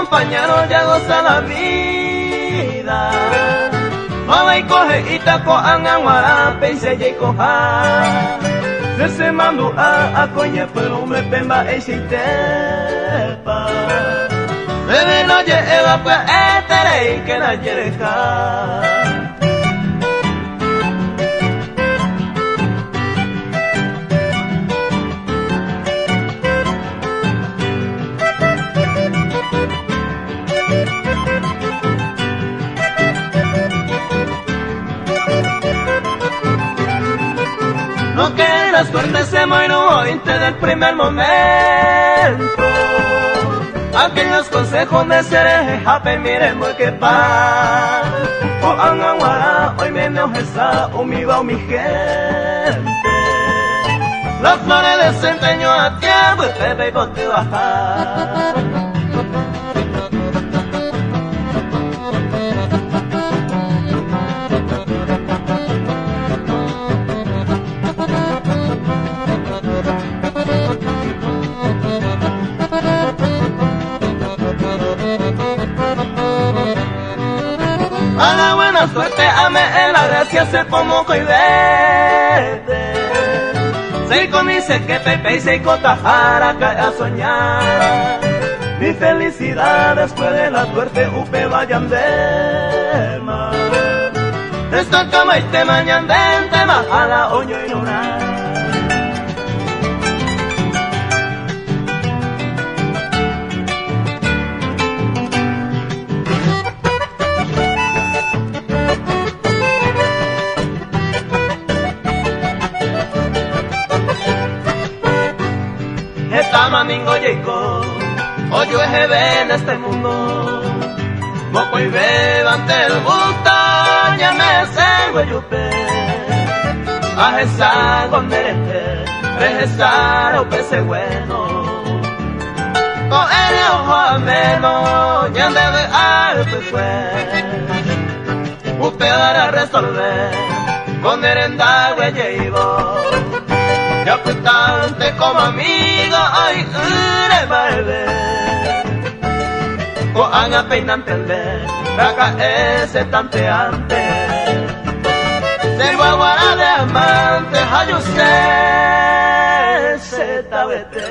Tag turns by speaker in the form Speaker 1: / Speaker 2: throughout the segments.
Speaker 1: compañero ya goza la vida. Mama y coge y taco anganwara, pense y coja. Se mando a coña, pero me pemba e se tepa. Bebe no lleva pues etere que na yereja. No que la suerte se muero desde el primer momento. Aquellos consejos de ser happy, miremos que pa. O anganwara, hoy menos esa humilde mi gente. Las flores desempeño a tiempo, bebé y bote bajar. A la buena suerte, ame en la gracia, se como coidete. Seiko dice que Pepe y Seiko Tajara cae a soñar. Mi felicidad después de la suerte, upe vayan de mar. Esta cama y te mañan de tema, a la oño y luna. Mamingo Jacob, hoy es en este mundo. Moco y beba ante el gusta, ya me sengo yupe. Ajesa con derete, rejesar o pese bueno. Con el ojo a menos, ya debe alto fue. Upe para resolver, con herenda llevo. Ya pues tante como amigo, ay, barbe. O anga peinan entender, raca ese tanteante. Se guaguara de amante, hayo se tabete.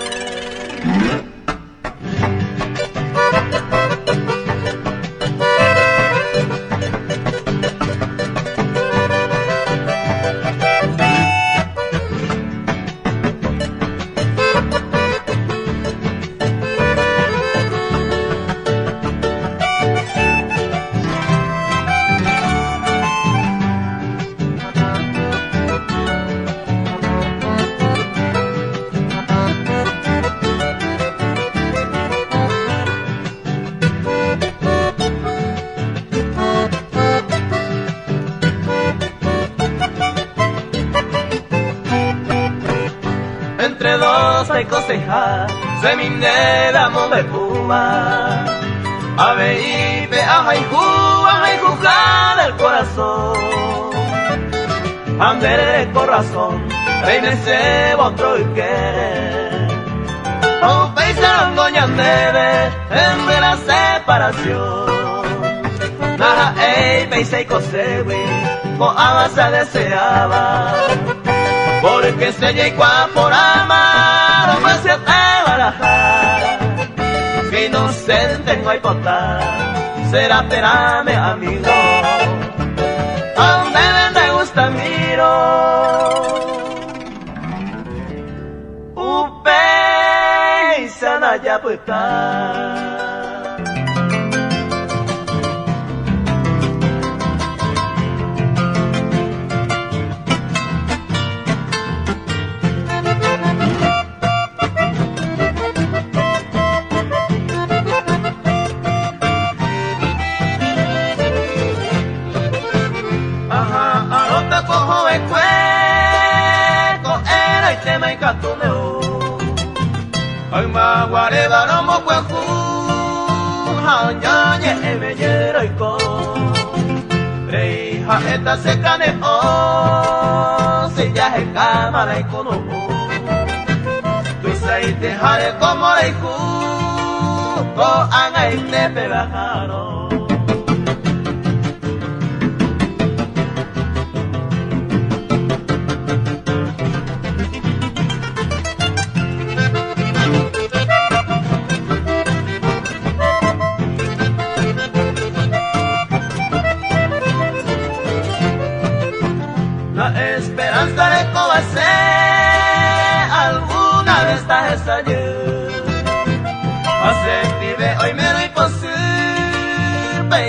Speaker 1: Entre dos hay coseja, se minde damos de Cuba. Ave y pe, ajay juja del corazón. Andere con razón, reine se otro y quiere. O peisaron goñan debe, en de la separación. Naja ey, peisa y cosewi, con ama se deseaba. Porque se llegó por amar, pues se te barajar. Que inocente no hay potar, será perame amigo. Donde me gusta miro, upe y sana ya pues está. Ay ma guareba no mo cueju, hanya nye emeyera iko. Rei ha eta se cane o, se ya he kama la iko no. Tu sai te hare como la iko, ko ang ay tepe bajaro. La esperanza de Cobacé alguna vez está estallando. Hace vive hoy mero imposible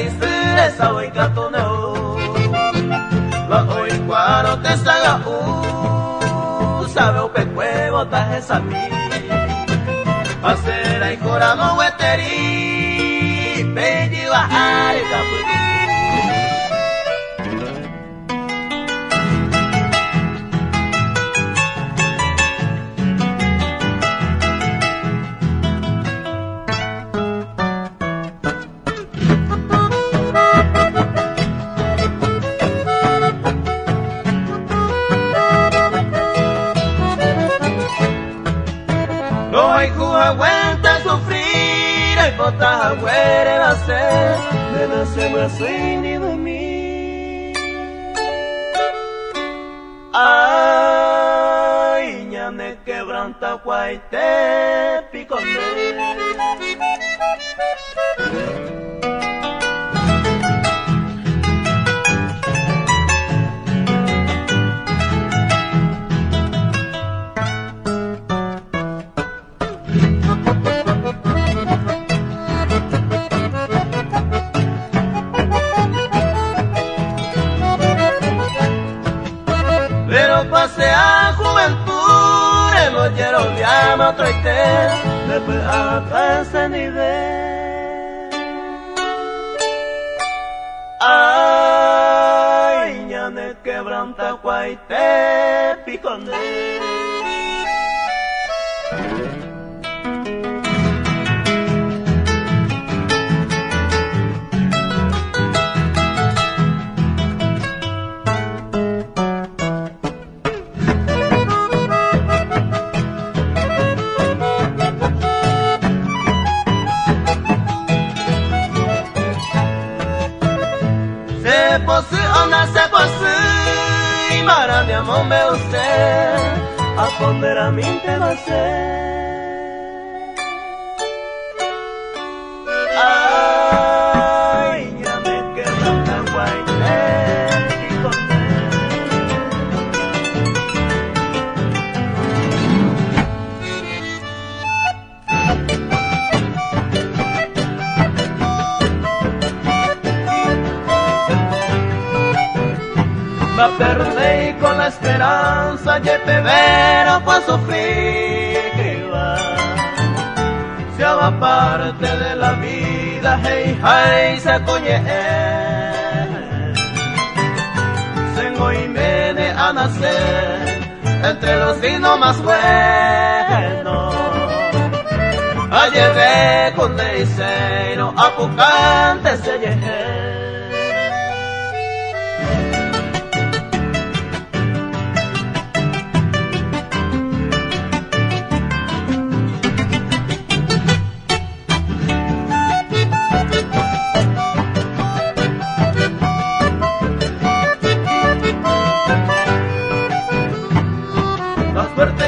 Speaker 1: y se esa hoy catoneo. La hoy cuaro te saga sabe o pecuevo taje sami. Hacer ay coramo hueteri peji bahari kapuri. No hay cuja aguanta sufrir, hay botas agüere va a ser, de nacer más ni de mí. Ay, ña me quebranta guaite picone. Pero pase a juventud, el ollero llama otro ite, después hasta ese nivel. Ay, ña me quebranta guaite picone. Se posee, y para mi amor me usted, a poner a mí te va a ser. Ay, ya me quedo tan guayne y con me perdí con la esperanza, ya te vero por sufrir que va. Se va parte de la vida, hey, hey, se coñe. Tengo y me a nacer entre los vinos más buenos. Llevé con Deiseno a Pucante se llegué.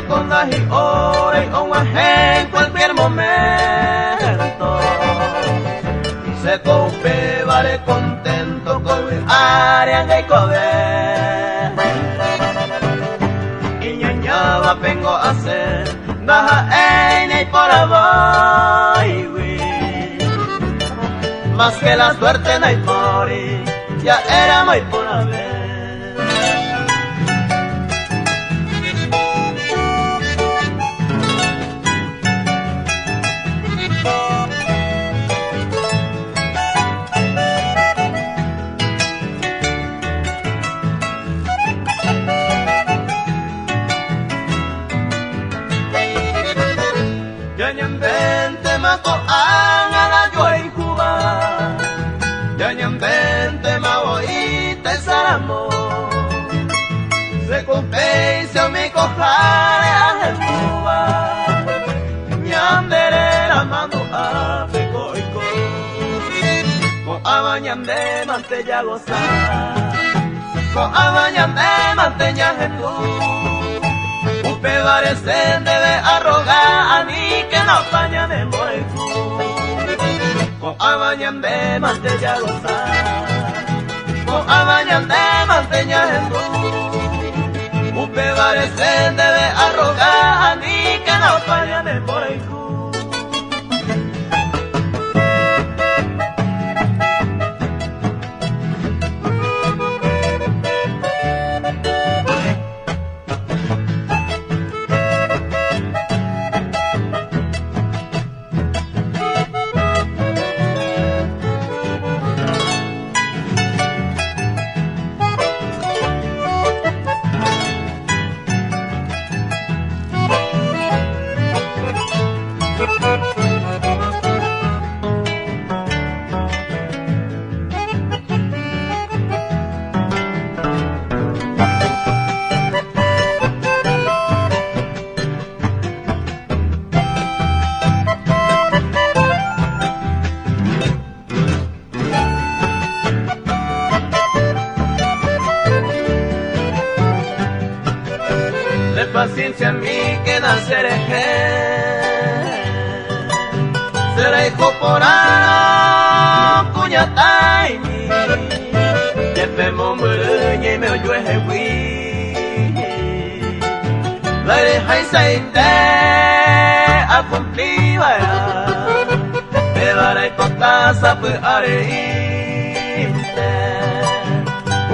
Speaker 1: Con las y horas y un en cualquier momento se cope vale contento con mi área en el coder y ñañaba vengo a hacer baja en el por abajo más que la suerte no hay morir ya era muy por haber. Yañambente mato angala yo en Cuba, Yañambente maoite saramo, se compensa mi cojare a Cuba, ñandere la mando a manteña gozar. Con abañame manteña Jesús. Upe parece debe arrogar a mí que no paña de moifu. Con abañame manteña gozar. Con abañame manteña Jesús. Upe parece debe arrogar a mí que no paña de moifu. Paciencia en mí que naceré será hijo por ano cuñatay mi yepe mombrñe me oyue hewi la deja y saite a cumplir me vara y potasa pues areíte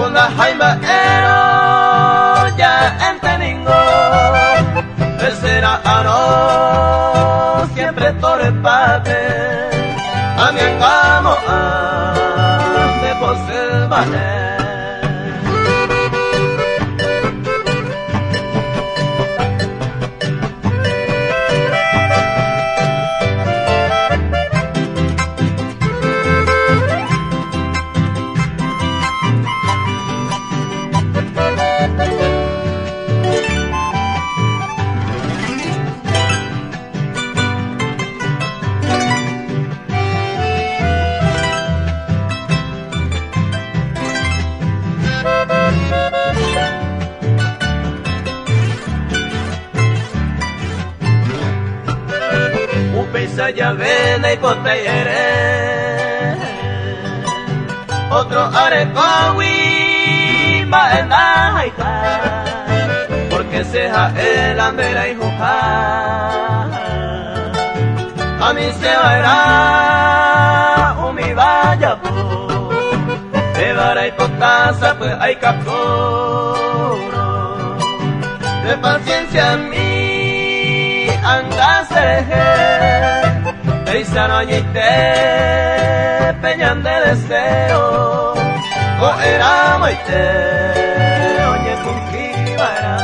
Speaker 1: una jaima ero ya enteningo será ano siempre torpate a mi engamo de poseer vale. Ya ven y poteyere otro arecowi va en la porque seja el andera y juja a mí se verá mi vaya po de vara y potasa pues hay capturo de paciencia en mí angaseje Isanoñite peñan de deseo o era moite oye cumplibara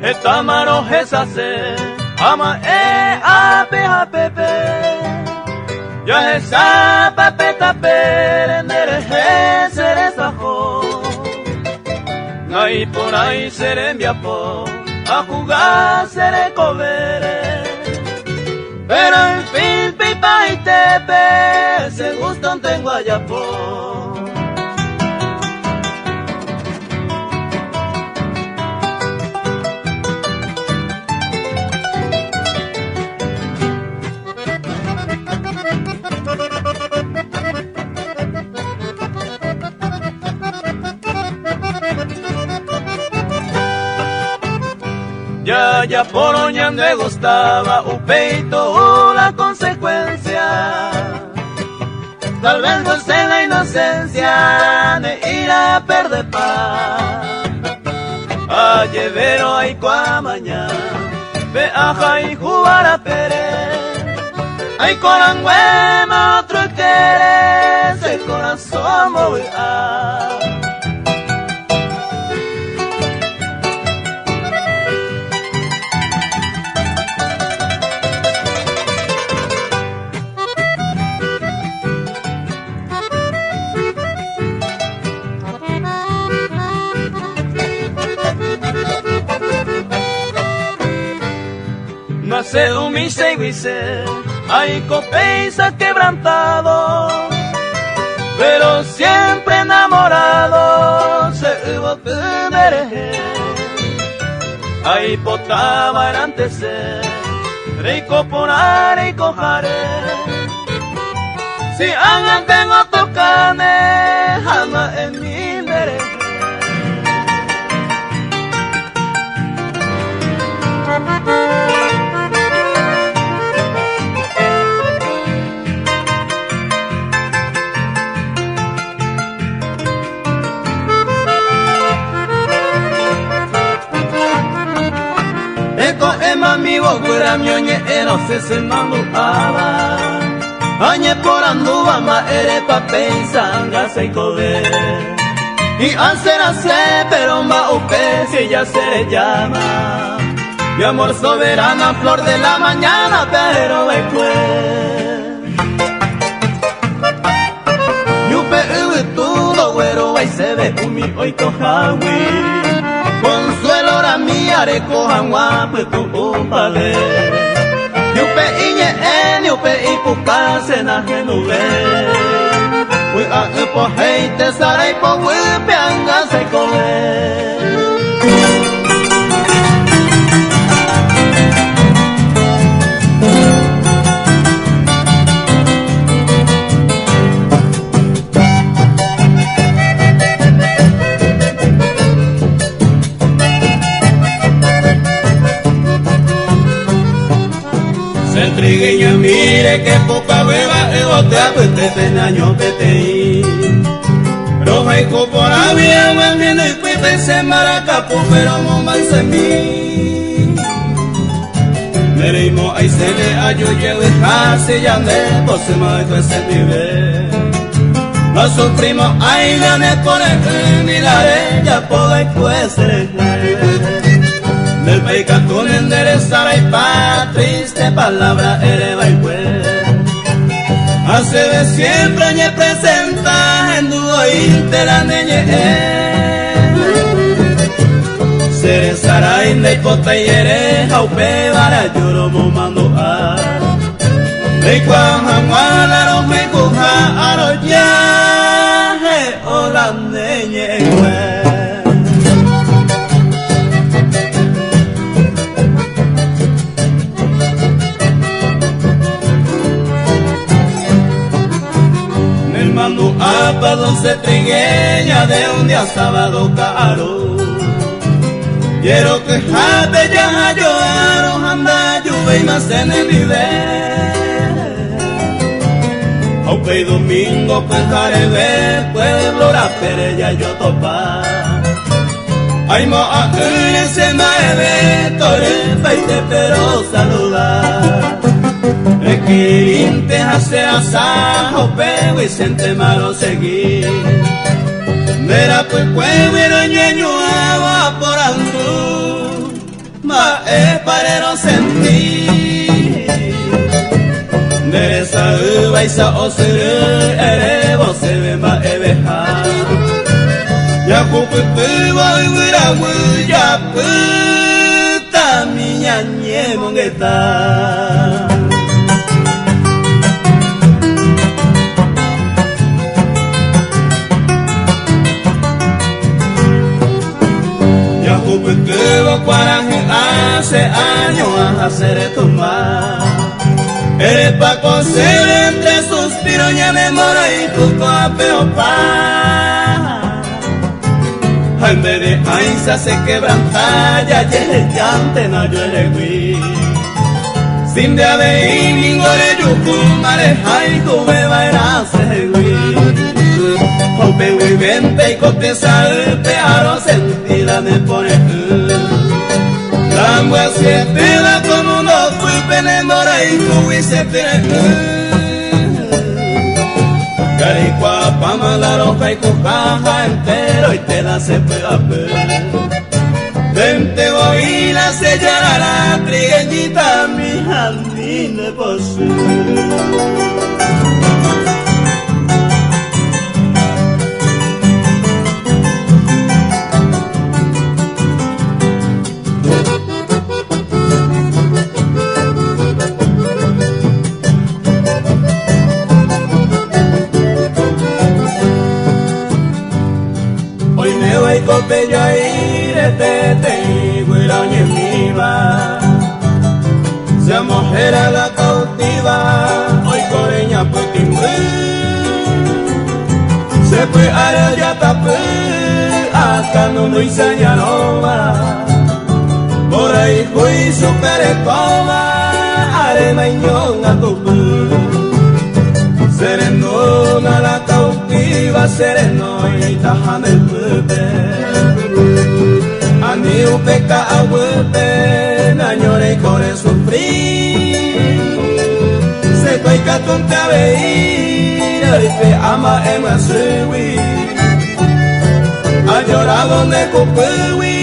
Speaker 1: esta mano esa se ama a pepe ya esa papeta perendere seré sajo ahí por ahí seré enviapo a jugar seré covere pero en fin pipa y tepe se gustan tengo ayapo. Ya poroñan me gustaba un peito la consecuencia tal vez no sé la inocencia de ir a perder paz a llevero ay cua mañana ve aja y jugar a pere ay coranguema otro quiere ese corazón móvil se humilla y dice, hay copeisa quebrantado, pero siempre enamorado se va a tener. Ahí potaba el antecer, rico por are y cojare. Si angan tengo tocane, jamás en mi mere. Amigo fuera mioñe no se manduaba añe por anduva ma ere pa pensanga se code y hacer pero ma upe si ella se le llama mi amor soberana flor de la mañana pero después yupe todo güero y se ve umi hoy cojawi consuelo ra mi are cojan guapo tu upale yupe iñe yupe ipuka sena genube we a upo heite sarai po wipe anga se kole. Trigueña mire que poca beba te apete penaño peteí roja y copora bien mangiendo y pipe se maracapu pero moman se mi mereimo ay se le ayo lleve casi ya me pose maestro ese nivel no sufrimos ay gané por el miraré ya poda y pues ser del peicatún enderezar y pa triste palabra ereba y pues hace de siempre ñe presenta en duo intera neñe serezara inde y pota y ere jaupe vara lloro momando a de cuajamuala rompe cuja aroyaje o la neñe pues apa dulce trigueña de un día sábado caro quiero que jate ya lloraron anda lluvia y más en el nivel aunque domingo pensaré ver pueblo la perella yo topa ay mo a se me torre feite pero saludar Requirinte hace asajo, pero y sente malo seguir. Mera pues pueblo ñeño agua por andú, ma es parero sentir. Mereza uva y sa osere, erebo se ve ma ebeja. Ya cupu tuba y wira wuya puta miña ñemongueta. Tuvo 40 hace años a hacer tomar. Eres pa' coser entre suspiros ya me mora y tu apeo pa. Al vez de aisa se quebranta ya el llante no yo elegí. Sin de ave y ningore yuku mareja y tu beba era segui. Hope muy vente y cote salpe aro sentida me pone la mua siete la como no fui penemora y tu y se tiene Caricua pama la roja y cojaja entero y te la se puede ver vente voy la sellara la trigueñita mi jardín de posee. copeño ahí de te güero ni viva. Se mujer a la cautiva, hoy coreña pues timbre. Se fue a la yatape, acá no me señaloma. Por ahí fui super escoba, aremañón a tu sereno a la cautiva, sereno y tajan el pepe. A mi upeca a huepe, na lloré y corre sufrir. Se fue catón te a veir, y fe ama ema suwi. A llorado ne cupewi,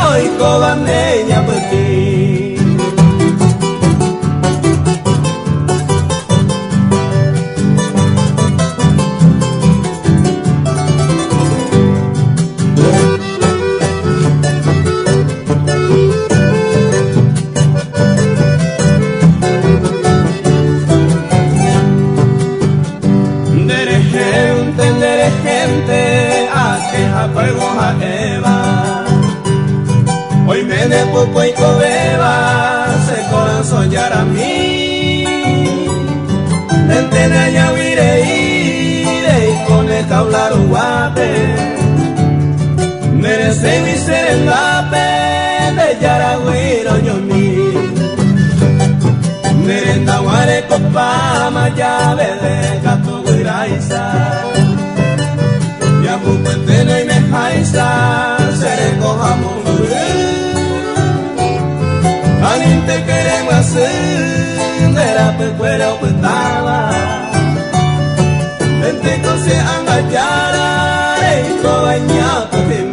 Speaker 1: hoy cobaneña peti. Hoy me de poco y cobeba, se corazón ya a mí. Tentena ya huiré y con el hablar guape. Merece mi ser en la pe de Yaragüiro yo mi. Merenda guare copa maya de gato guiraiza. Ya pupetena y me jaisa, se recojamos. Alguien te queremos hacer, de la pecuera o petaba. Vente con se angachara, y cobaña pepim.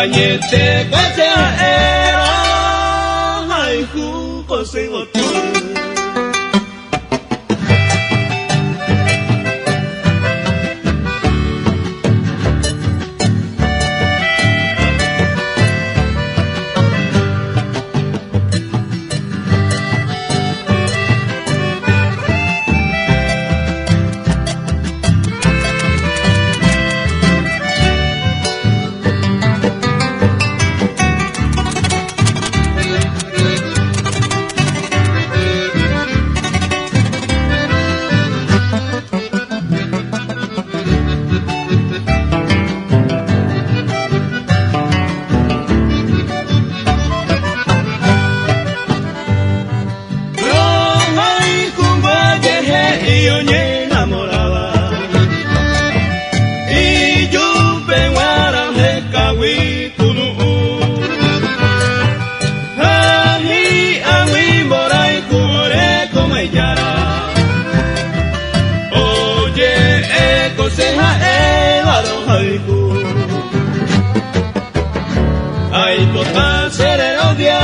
Speaker 2: Añete paseaera, ay jugo se botó. Ay, total sereno día.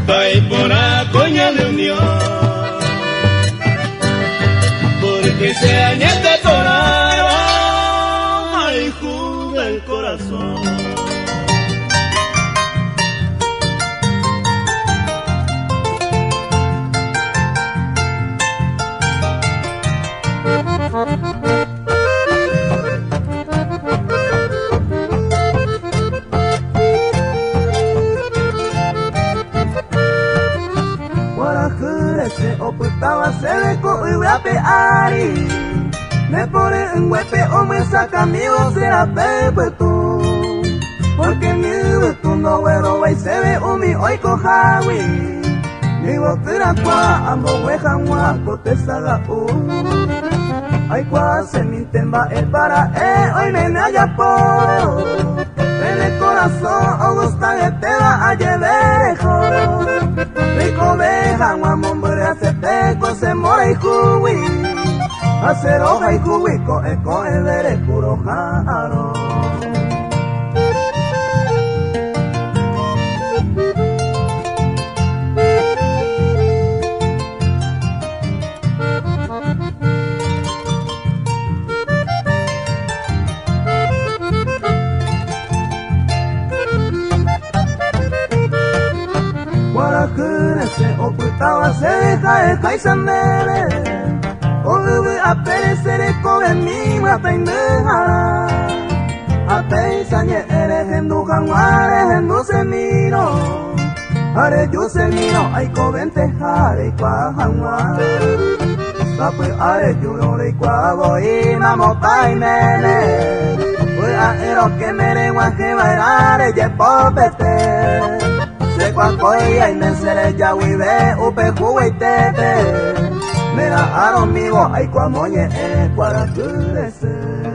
Speaker 2: Ay, por la coña de unión. Porque se añade por ahí. Ay, juga el corazón.
Speaker 1: Se oputaba se le coiba peari me pone en huepe o me saca amigo será pepe tú. Porque mi tú no güero vai se ve umi hoy cojawi. Mi botera kwa ambo hueja guapo te saga ay kwa se mintemba el para hoy me haya po. En el corazón o gusta que te va a llevar rico deja guamombre hace teco se mora y juwi. Hacer hoja y juwi con el vere puro jaro. Se ocultaba, se deja el caizandere. Hoy a perecer con mi mata indejara. A peisañe eres en dujanguares en ducemino. Are yo semino, hay covente jare y cuajanguar. Sape are yo no le cuago y mamota y mene. Voy a ero que mere guaje bairare y popete. Se cuacoya y me seré ya huive upe juve y tete. Mira aro migo ay cuamoñe para crecer.